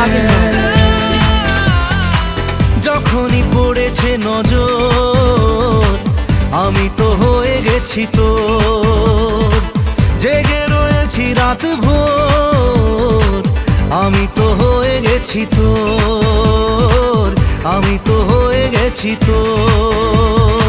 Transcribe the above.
লাগে না। যখনই পড়েছে নজর আমি তো হয়ে গেছি তোর, জেগে রয়েছি রাত ভোর আমি তো হয়ে গেছি তোর, আমি তো হয়ে গেছি তোর।